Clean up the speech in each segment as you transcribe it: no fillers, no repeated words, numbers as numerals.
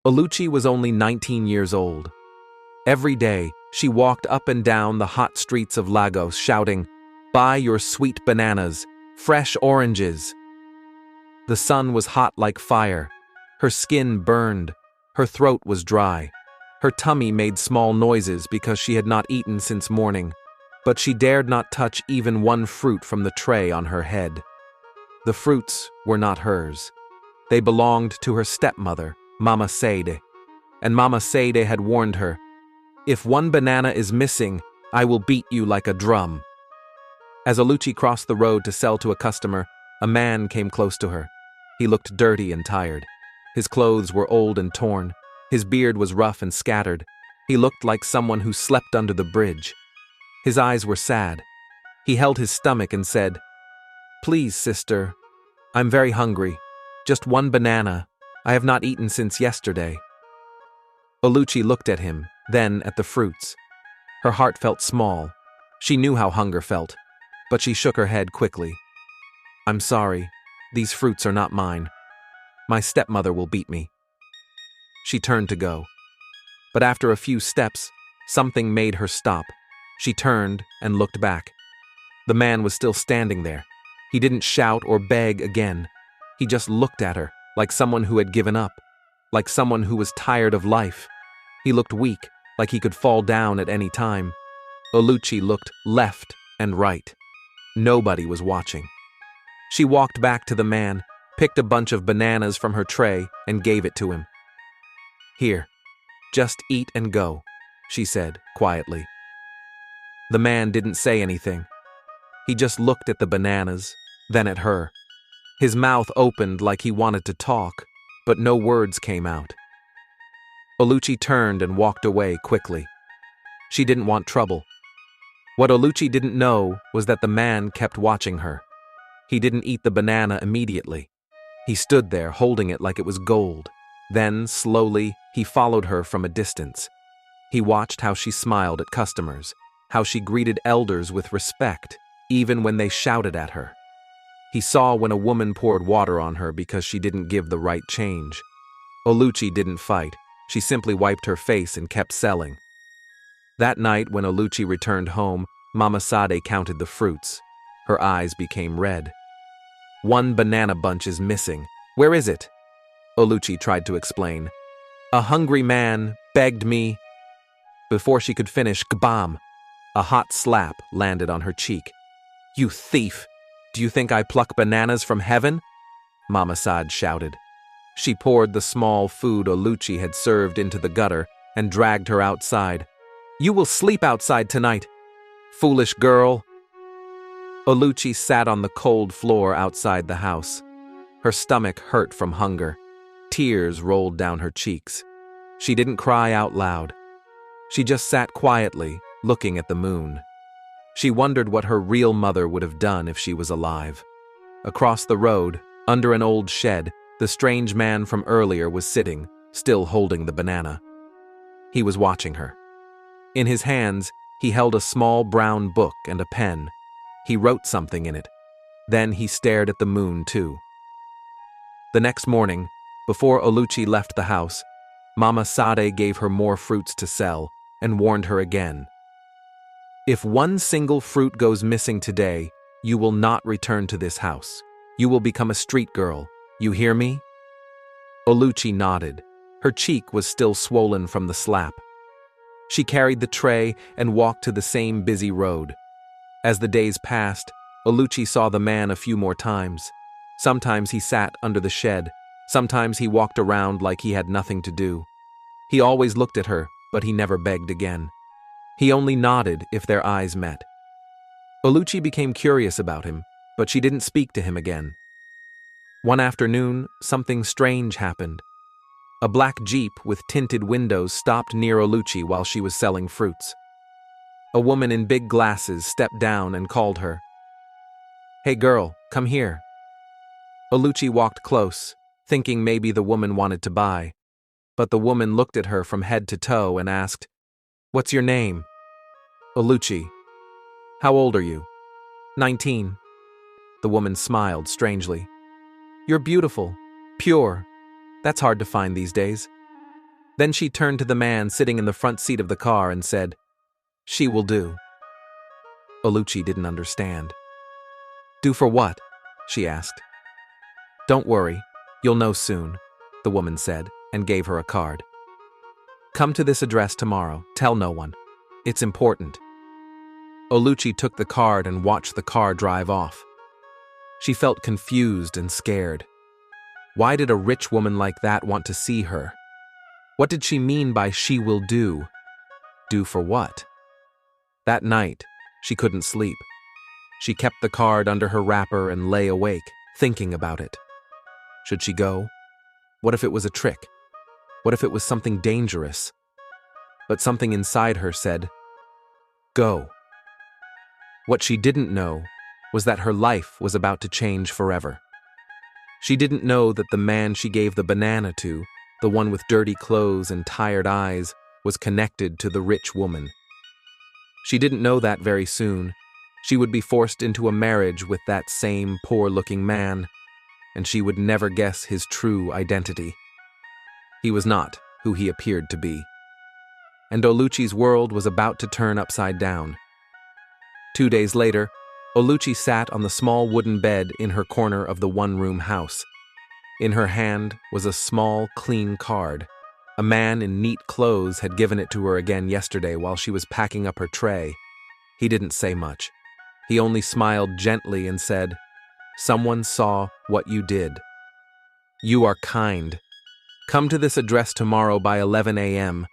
Oluchi was only 19 years old. Every day, she walked up and down the hot streets of Lagos shouting, "Buy your sweet bananas, fresh oranges." The sun was hot like fire. Her skin burned. Her throat was dry. Her tummy made small noises because she had not eaten since morning, but she dared not touch even one fruit from the tray on her head. The fruits were not hers. They belonged to her stepmother, Mama Seide, and Mama Seide had warned her, "If one banana is missing, I will beat you like a drum." As Oluchi crossed the road to sell to a customer, a man came close to her. He looked dirty and tired. His clothes were old and torn. His beard was rough and scattered. He looked like someone who slept under the bridge. His eyes were sad. He held his stomach and said, "Please, sister, I'm very hungry. Just one banana. I have not eaten since yesterday." Oluchi looked at him, then at the fruits. Her heart felt small. She knew how hunger felt, but she shook her head quickly. "I'm sorry. These fruits are not mine. My stepmother will beat me." She turned to go. But after a few steps, something made her stop. She turned and looked back. The man was still standing there. He didn't shout or beg again. He just looked at her, like someone who had given up, like someone who was tired of life. He looked weak, like he could fall down at any time. Oluchi looked left and right. Nobody was watching. She walked back to the man, picked a bunch of bananas from her tray, and gave it to him. "Here, just eat and go," she said quietly. The man didn't say anything. He just looked at the bananas, then at her. His mouth opened like he wanted to talk, but no words came out. Oluchi turned and walked away quickly. She didn't want trouble. What Oluchi didn't know was that the man kept watching her. He didn't eat the banana immediately. He stood there holding it like it was gold. Then, slowly, he followed her from a distance. He watched how she smiled at customers, how she greeted elders with respect, even when they shouted at her. He saw when a woman poured water on her because she didn't give the right change. Oluchi didn't fight. She simply wiped her face and kept selling. That night, when Oluchi returned home, Mama Sade counted the fruits. Her eyes became red. "One banana bunch is missing. Where is it?" Oluchi tried to explain. "A hungry man begged me." Before she could finish, kabam! A hot slap landed on her cheek. "You thief! Do you think I pluck bananas from heaven?" Mama Sad shouted. She poured the small food Oluchi had served into the gutter and dragged her outside. "You will sleep outside tonight, foolish girl." Oluchi sat on the cold floor outside the house. Her stomach hurt from hunger. Tears rolled down her cheeks. She didn't cry out loud. She just sat quietly, looking at the moon. She wondered what her real mother would have done if she was alive. Across the road, under an old shed, the strange man from earlier was sitting, still holding the banana. He was watching her. In his hands, he held a small brown book and a pen. He wrote something in it. Then he stared at the moon too. The next morning, before Oluchi left the house, Mama Sade gave her more fruits to sell and warned her again. "If one single fruit goes missing today, you will not return to this house. You will become a street girl. You hear me?" Oluchi nodded. Her cheek was still swollen from the slap. She carried the tray and walked to the same busy road. As the days passed, Oluchi saw the man a few more times. Sometimes he sat under the shed. Sometimes he walked around like he had nothing to do. He always looked at her, but he never begged again. He only nodded if their eyes met. Oluchi became curious about him, but she didn't speak to him again. One afternoon, something strange happened. A black Jeep with tinted windows stopped near Oluchi while she was selling fruits. A woman in big glasses stepped down and called her. "Hey girl, come here." Oluchi walked close, thinking maybe the woman wanted to buy. But the woman looked at her from head to toe and asked, "What's your name?" "Oluchi." "How old are you?" 19. The woman smiled strangely. "You're beautiful, pure. That's hard to find these days." Then she turned to the man sitting in the front seat of the car and said, "She will do." Oluchi didn't understand. "Do for what?" she asked. "Don't worry, you'll know soon," the woman said, and gave her a card. "Come to this address tomorrow. Tell no one. It's important." Oluchi took the card and watched the car drive off. She felt confused and scared. Why did a rich woman like that want to see her? What did she mean by "she will do"? Do for what? That night, she couldn't sleep. She kept the card under her wrapper and lay awake, thinking about it. Should she go? What if it was a trick? What if it was something dangerous? But something inside her said, "Go." What she didn't know was that her life was about to change forever. She didn't know that the man she gave the banana to, the one with dirty clothes and tired eyes, was connected to the rich woman. She didn't know that very soon. She would be forced into a marriage with that same poor-looking man, and she would never guess his true identity. He was not who he appeared to be. And Oluchi's world was about to turn upside down. 2 days later, Oluchi sat on the small wooden bed in her corner of the one-room house. In her hand was a small, clean card. A man in neat clothes had given it to her again yesterday while she was packing up her tray. He didn't say much. He only smiled gently and said, "Someone saw what you did. You are kind. Come to this address tomorrow by 11 a.m.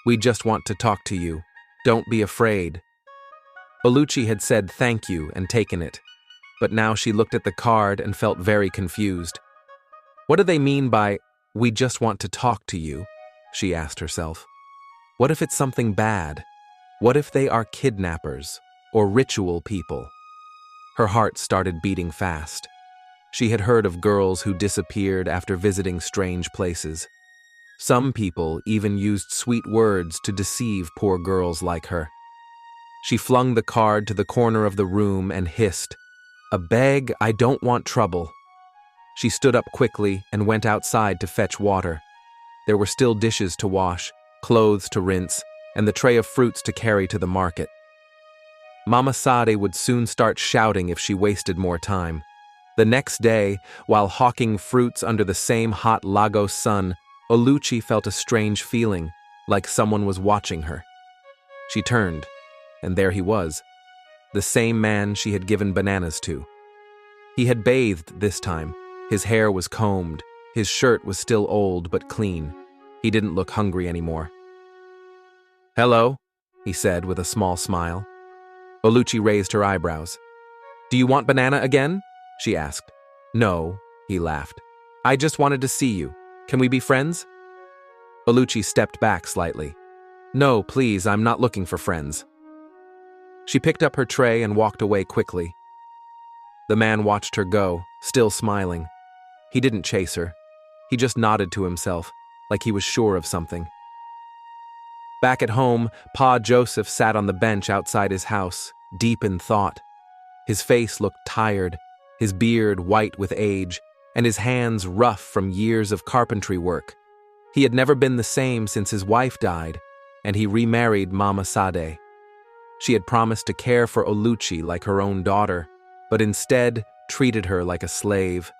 We just want to talk to you. Don't be afraid." Oluchi had said thank you and taken it, but now she looked at the card and felt very confused. What do they mean by, "We just want to talk to you"? She asked herself. What if it's something bad? What if they are kidnappers or ritual people? Her heart started beating fast. She had heard of girls who disappeared after visiting strange places. Some people even used sweet words to deceive poor girls like her. She flung the card to the corner of the room and hissed, "A beg, I don't want trouble." She stood up quickly and went outside to fetch water. There were still dishes to wash, clothes to rinse, and the tray of fruits to carry to the market. Mama Sade would soon start shouting if she wasted more time. The next day, while hawking fruits under the same hot Lagos sun, Oluchi felt a strange feeling, like someone was watching her. She turned, and there he was, the same man she had given bananas to. He had bathed this time. His hair was combed. His shirt was still old but clean. He didn't look hungry anymore. "Hello," he said with a small smile. Oluchi raised her eyebrows. "Do you want banana again?" she asked. "No," he laughed. "I just wanted to see you. Can we be friends?" Oluchi stepped back slightly. "No, please, I'm not looking for friends." She picked up her tray and walked away quickly. The man watched her go, still smiling. He didn't chase her. He just nodded to himself, like he was sure of something. Back at home, Pa Joseph sat on the bench outside his house, deep in thought. His face looked tired, his beard white with age, and his hands rough from years of carpentry work. He had never been the same since his wife died, and he remarried Mama Sade. She had promised to care for Oluchi like her own daughter, but instead treated her like a slave.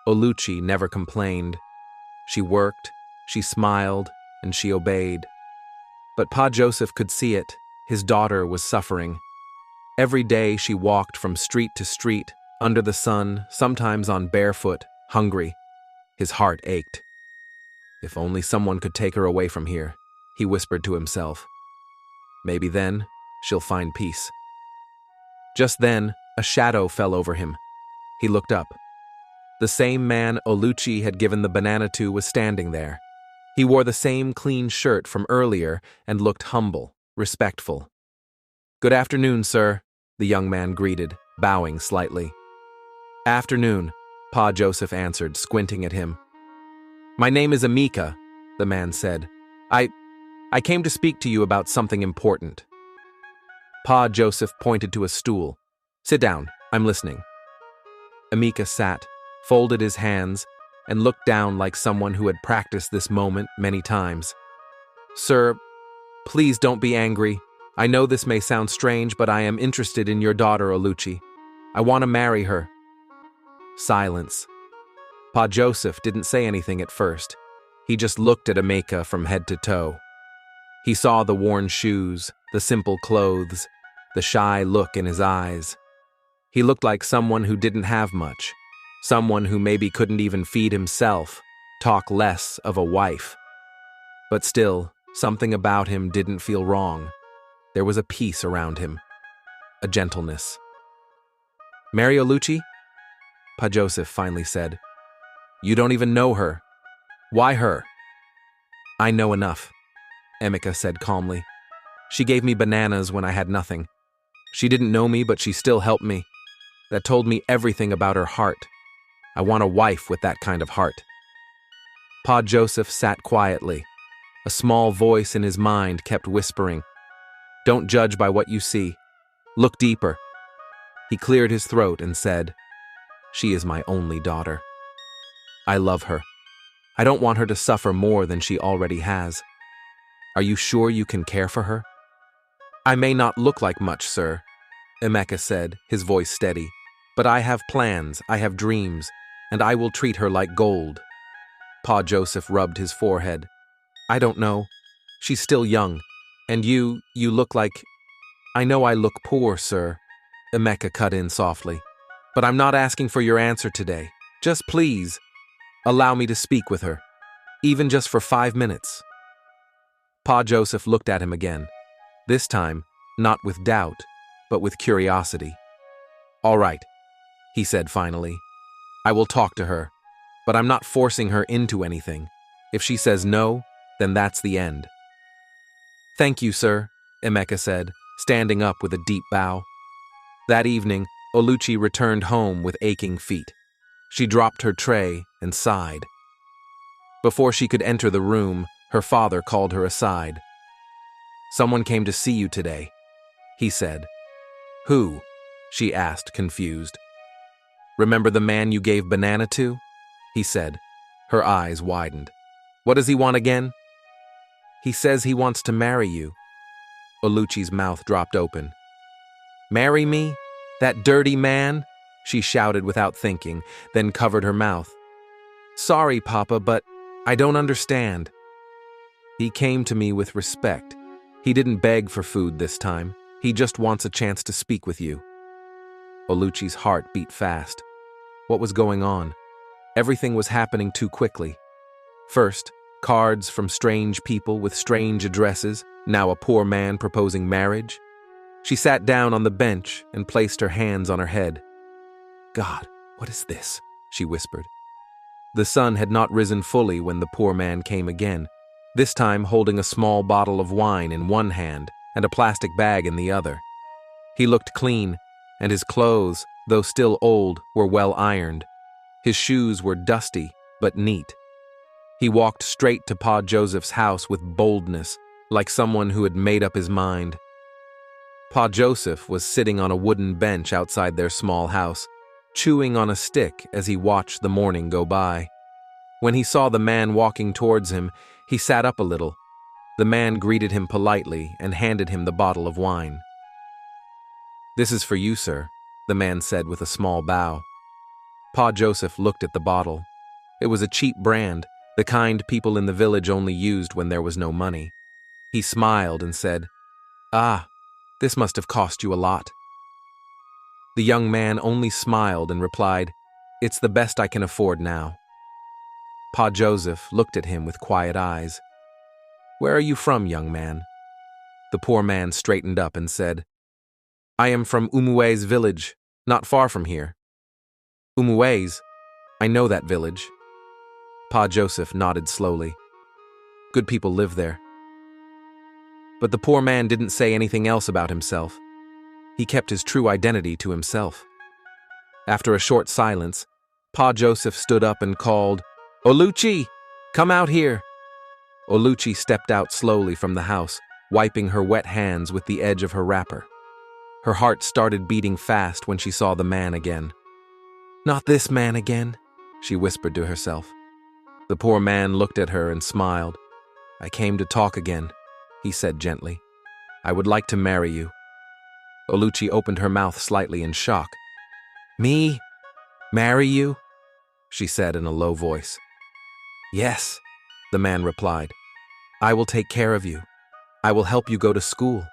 Oluchi never complained. She worked, she smiled, and she obeyed. But Pa Joseph could see it. His daughter was suffering. Every day she walked from street to street, under the sun, sometimes on barefoot, hungry. His heart ached. If only someone could take her away from here, he whispered to himself. Maybe then she'll find peace. Just then, a shadow fell over him. He looked up. The same man Oluchi had given the banana to was standing there. He wore the same clean shirt from earlier and looked humble, respectful. "Good afternoon, sir," the young man greeted, bowing slightly. "Afternoon," Pa Joseph answered, squinting at him. "My name is Amika," the man said. I came to speak to you about something important." Pa Joseph pointed to a stool. "Sit down, I'm listening." Amika sat, folded his hands, and looked down like someone who had practiced this moment many times. "Sir, please don't be angry. I know this may sound strange, but I am interested in your daughter, Oluchi. I want to marry her." Silence. Pa Joseph didn't say anything at first. He just looked at Emeka from head to toe. He saw the worn shoes, the simple clothes, the shy look in his eyes. He looked like someone who didn't have much, someone who maybe couldn't even feed himself, talk less of a wife. But still, something about him didn't feel wrong. There was a peace around him, a gentleness. "Marry Oluchi?" Pa Joseph finally said. "You don't even know her. Why her?" "I know enough," Emeka said calmly. "She gave me bananas when I had nothing. She didn't know me, but she still helped me. That told me everything about her heart. I want a wife with that kind of heart." Pa Joseph sat quietly. A small voice in his mind kept whispering, "Don't judge by what you see. Look deeper." He cleared his throat and said, "She is my only daughter. I love her. I don't want her to suffer more than she already has. Are you sure you can care for her?" "I may not look like much, sir," Emeka said, his voice steady, "but I have plans, I have dreams, and I will treat her like gold." Pa Joseph rubbed his forehead. "I don't know. She's still young. And you look like—" "I know I look poor, sir," Emeka cut in softly. "But I'm not asking for your answer today. Just please, allow me to speak with her, even just for 5 minutes." Pa Joseph looked at him again, this time not with doubt, but with curiosity. "All right," he said finally. "I will talk to her, but I'm not forcing her into anything. If she says no, then that's the end." "Thank you, sir," Emeka said, standing up with a deep bow. That evening, Oluchi returned home with aching feet. She dropped her tray and sighed. Before she could enter the room, her father called her aside. "Someone came to see you today," he said. "Who?" she asked, confused. "Remember the man you gave banana to?" he said. Her eyes widened. "What does he want again?" "He says he wants to marry you." Oluchi's mouth dropped open. "Marry me? That dirty man?" she shouted without thinking, then covered her mouth. "Sorry, Papa, but I don't understand." "He came to me with respect. He didn't beg for food this time. He just wants a chance to speak with you." Oluchi's heart beat fast. What was going on? Everything was happening too quickly. First, cards from strange people with strange addresses, now a poor man proposing marriage. She sat down on the bench and placed her hands on her head. "God, what is this?" she whispered. The sun had not risen fully when the poor man came again, this time holding a small bottle of wine in one hand and a plastic bag in the other. He looked clean, and his clothes, though still old, were well ironed. His shoes were dusty, but neat. He walked straight to Pa Joseph's house with boldness, like someone who had made up his mind. Pa Joseph was sitting on a wooden bench outside their small house, chewing on a stick as he watched the morning go by. When he saw the man walking towards him, he sat up a little. The man greeted him politely and handed him the bottle of wine. "This is for you, sir," the man said with a small bow. Pa Joseph looked at the bottle. It was a cheap brand, the kind people in the village only used when there was no money. He smiled and said, "Ah, this must have cost you a lot." The young man only smiled and replied, "It's the best I can afford now." Pa Joseph looked at him with quiet eyes. "Where are you from, young man?" The poor man straightened up and said, "I am from Umuwe's village, not far from here." "Umuwe's? I know that village." Pa Joseph nodded slowly. "Good people live there." But the poor man didn't say anything else about himself. He kept his true identity to himself. After a short silence, Pa Joseph stood up and called, "Oluchi, come out here." Oluchi stepped out slowly from the house, wiping her wet hands with the edge of her wrapper. Her heart started beating fast when she saw the man again. "Not this man again," she whispered to herself. The poor man looked at her and smiled. "I came to talk again," he said gently. "I would like to marry you." Oluchi opened her mouth slightly in shock. "Me? Marry you?" she said in a low voice. "Yes," the man replied. "I will take care of you. I will help you go to school.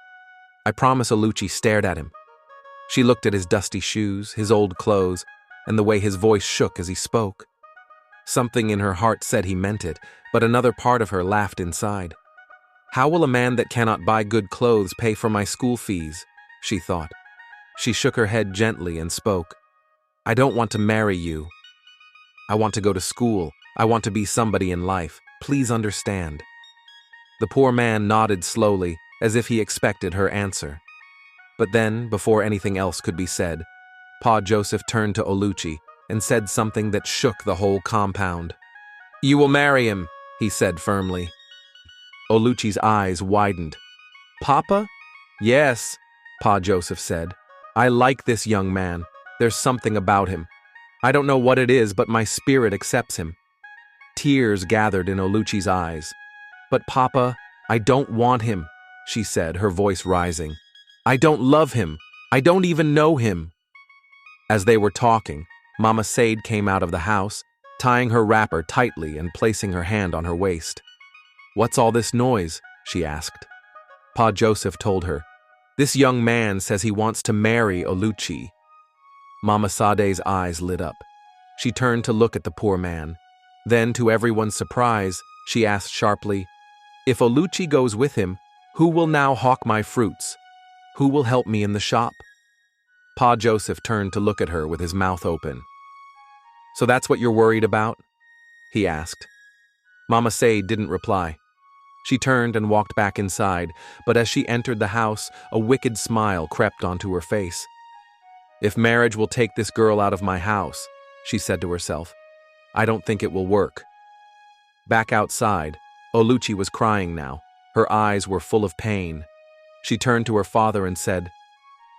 I promise." Oluchi stared at him. She looked at his dusty shoes, his old clothes, and the way his voice shook as he spoke. Something in her heart said he meant it, but another part of her laughed inside. "How will a man that cannot buy good clothes pay for my school fees?" she thought. She shook her head gently and spoke. "I don't want to marry you. I want to go to school. I want to be somebody in life. Please understand." The poor man nodded slowly, as if he expected her answer. But then, before anything else could be said, Pa Joseph turned to Oluchi and said something that shook the whole compound. "You will marry him," he said firmly. Oluchi's eyes widened. "Papa?" "Yes," Pa Joseph said. "I like this young man. There's something about him. I don't know what it is, but my spirit accepts him." Tears gathered in Oluchi's eyes. "But Papa, I don't want him," she said, her voice rising. "I don't love him. I don't even know him." As they were talking, Mama Sade came out of the house, tying her wrapper tightly and placing her hand on her waist. "What's all this noise?" she asked. Pa Joseph told her, "This young man says he wants to marry Oluchi." Mama Sade's eyes lit up. She turned to look at the poor man. Then, to everyone's surprise, she asked sharply, "If Oluchi goes with him, who will now hawk my fruits? Who will help me in the shop?" Pa Joseph turned to look at her with his mouth open. "So that's what you're worried about?" he asked. Mama Sade didn't reply. She turned and walked back inside, but as she entered the house, a wicked smile crept onto her face. "If marriage will take this girl out of my house," she said to herself, "I don't think it will work." Back outside, Oluchi was crying now. Her eyes were full of pain. She turned to her father and said,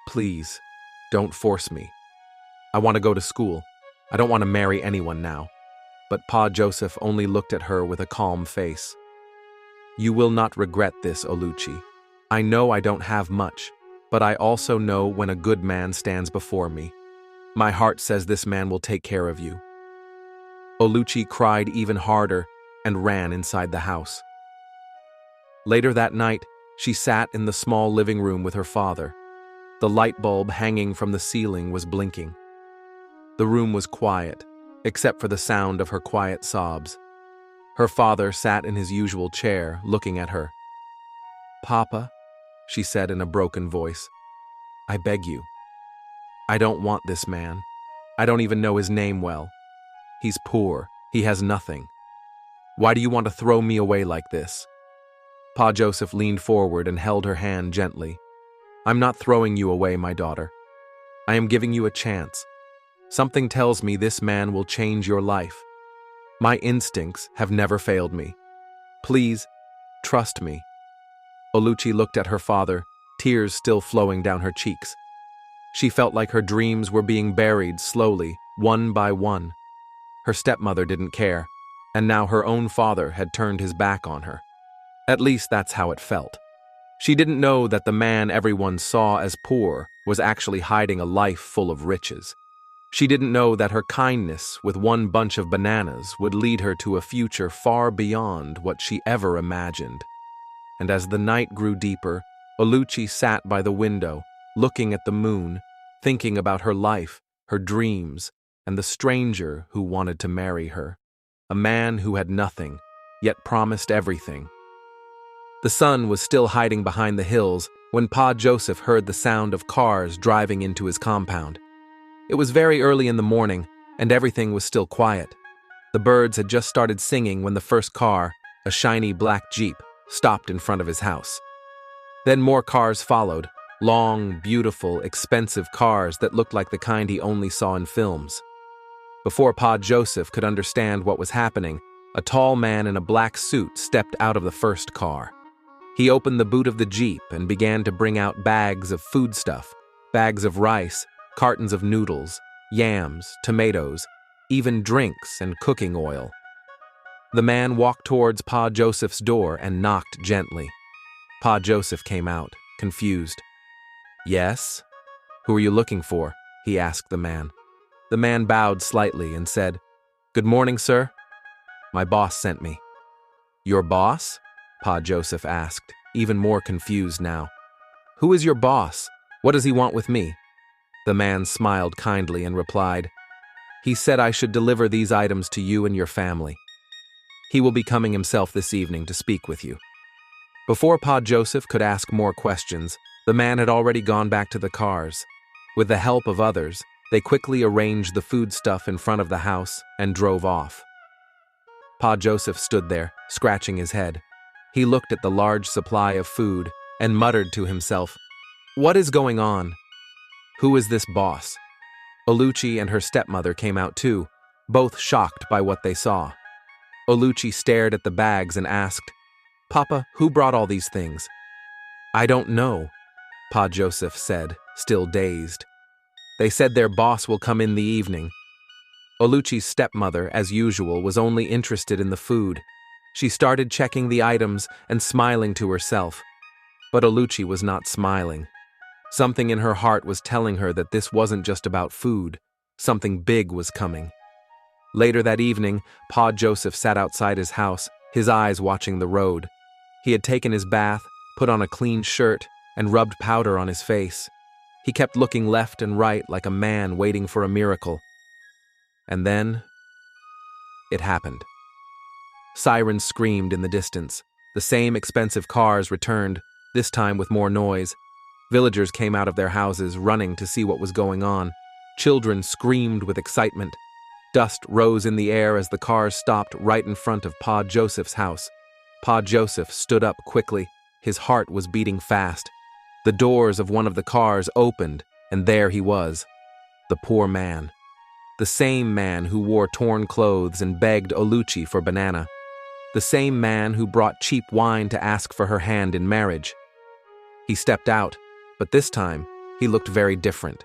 "Please, don't force me. I want to go to school. I don't want to marry anyone now." But Pa Joseph only looked at her with a calm face. "You will not regret this, Oluchi. I know I don't have much, but I also know when a good man stands before me. My heart says this man will take care of you." Oluchi cried even harder and ran inside the house. Later that night, she sat in the small living room with her father. The light bulb hanging from the ceiling was blinking. The room was quiet, except for the sound of her quiet sobs. Her father sat in his usual chair, looking at her. "Papa," she said in a broken voice, "I beg you. I don't want this man. I don't even know his name well. He's poor. He has nothing. Why do you want to throw me away like this?" Pa Joseph leaned forward and held her hand gently. "I'm not throwing you away, my daughter. I am giving you a chance. Something tells me this man will change your life. My instincts have never failed me. Please, trust me." Oluchi looked at her father, tears still flowing down her cheeks. She felt like her dreams were being buried slowly, one by one. Her stepmother didn't care, and now her own father had turned his back on her. At least that's how it felt. She didn't know that the man everyone saw as poor was actually hiding a life full of riches. She didn't know that her kindness with one bunch of bananas would lead her to a future far beyond what she ever imagined. And as the night grew deeper, Oluchi sat by the window, looking at the moon, thinking about her life, her dreams, and the stranger who wanted to marry her. A man who had nothing, yet promised everything. The sun was still hiding behind the hills when Pa Joseph heard the sound of cars driving into his compound. It was very early in the morning, and everything was still quiet. The birds had just started singing when the first car, a shiny black Jeep, stopped in front of his house. Then more cars followed, long, beautiful, expensive cars that looked like the kind he only saw in films. Before Pa Joseph could understand what was happening, a tall man in a black suit stepped out of the first car. He opened the boot of the Jeep and began to bring out bags of foodstuff, bags of rice, cartons of noodles, yams, tomatoes, even drinks and cooking oil. The man walked towards Pa Joseph's door and knocked gently. Pa Joseph came out, confused. "Yes? Who are you looking for?" he asked the man. The man bowed slightly and said, "Good morning, sir. My boss sent me." "Your boss?" Pa Joseph asked, even more confused now. "Who is your boss? What does he want with me?" The man smiled kindly and replied, "He said I should deliver these items to you and your family. He will be coming himself this evening to speak with you." Before Pa Joseph could ask more questions, the man had already gone back to the cars. With the help of others, they quickly arranged the foodstuff in front of the house and drove off. Pa Joseph stood there, scratching his head. He looked at the large supply of food and muttered to himself, "What is going on? Who is this boss?" Oluchi and her stepmother came out too, both shocked by what they saw. Oluchi stared at the bags and asked, "Papa, who brought all these things?" "I don't know," Pa Joseph said, still dazed. "They said their boss will come in the evening." Oluchi's stepmother, as usual, was only interested in the food. She started checking the items and smiling to herself. But Oluchi was not smiling. Something in her heart was telling her that this wasn't just about food. Something big was coming. Later that evening, Pa Joseph sat outside his house, his eyes watching the road. He had taken his bath, put on a clean shirt, and rubbed powder on his face. He kept looking left and right like a man waiting for a miracle. And then, it happened. Sirens screamed in the distance. The same expensive cars returned, this time with more noise. Villagers came out of their houses, running to see what was going on. Children screamed with excitement. Dust rose in the air as the cars stopped right in front of Pa Joseph's house. Pa Joseph stood up quickly. His heart was beating fast. The doors of one of the cars opened, and there he was. The poor man. The same man who wore torn clothes and begged Oluchi for banana. The same man who brought cheap wine to ask for her hand in marriage. He stepped out, but this time, he looked very different.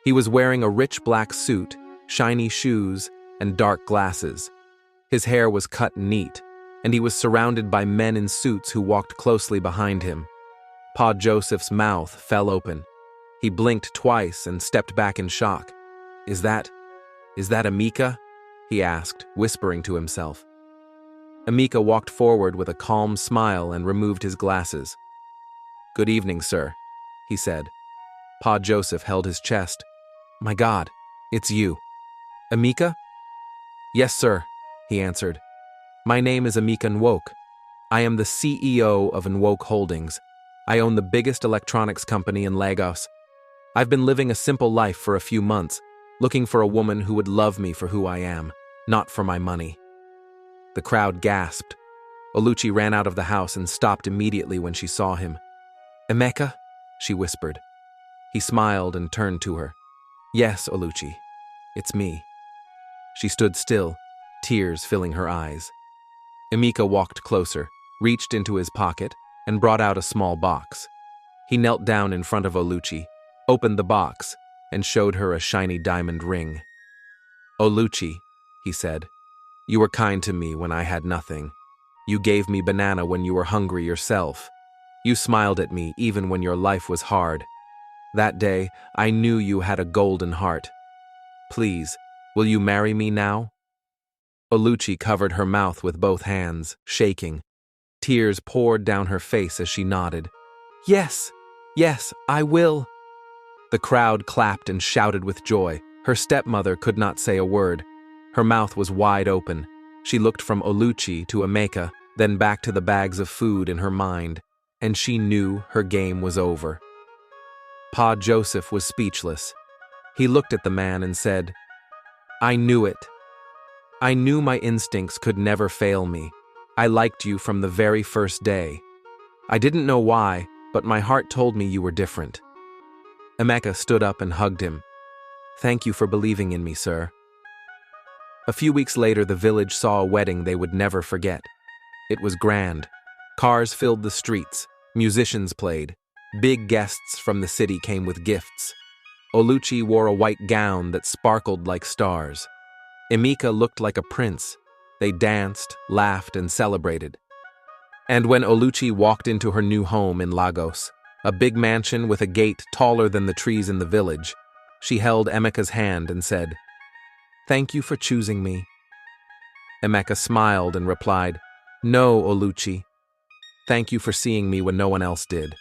He was wearing a rich black suit, shiny shoes, and dark glasses. His hair was cut neat, and he was surrounded by men in suits who walked closely behind him. Pa Joseph's mouth fell open. He blinked twice and stepped back in shock. Is that Amika?" he asked, whispering to himself. Amika walked forward with a calm smile and removed his glasses. "Good evening, sir," he said. Pa Joseph held his chest. "My God, it's you. Amika?" "Yes, sir," he answered. "My name is Amika Nwoke. I am the CEO of Nwoke Holdings. I own the biggest electronics company in Lagos. I've been living a simple life for a few months, looking for a woman who would love me for who I am, not for my money." The crowd gasped. Oluchi ran out of the house and stopped immediately when she saw him. "Emeka?" she whispered. He smiled and turned to her. "Yes, Oluchi, it's me." She stood still, tears filling her eyes. Emeka walked closer, reached into his pocket, and brought out a small box. He knelt down in front of Oluchi, opened the box, and showed her a shiny diamond ring. "Oluchi," he said, "you were kind to me when I had nothing. You gave me banana when you were hungry yourself. You smiled at me even when your life was hard. That day, I knew you had a golden heart. Please, will you marry me now?" Oluchi covered her mouth with both hands, shaking. Tears poured down her face as she nodded. Yes, I will." The crowd clapped and shouted with joy. Her stepmother could not say a word. Her mouth was wide open. She looked from Oluchi to Emeka, then back to the bags of food in her mind, and she knew her game was over. Pa Joseph was speechless. He looked at the man and said, "I knew it. I knew my instincts could never fail me. I liked you from the very first day. I didn't know why, but my heart told me you were different." Emeka stood up and hugged him. "Thank you for believing in me, sir." A few weeks later, the village saw a wedding they would never forget. It was grand. Cars filled the streets, musicians played, big guests from the city came with gifts. Oluchi wore a white gown that sparkled like stars. Emeka looked like a prince. They danced, laughed, and celebrated. And when Oluchi walked into her new home in Lagos, a big mansion with a gate taller than the trees in the village, she held Emeka's hand and said, "Thank you for choosing me." Emeka smiled and replied, "No, Oluchi. Thank you for seeing me when no one else did."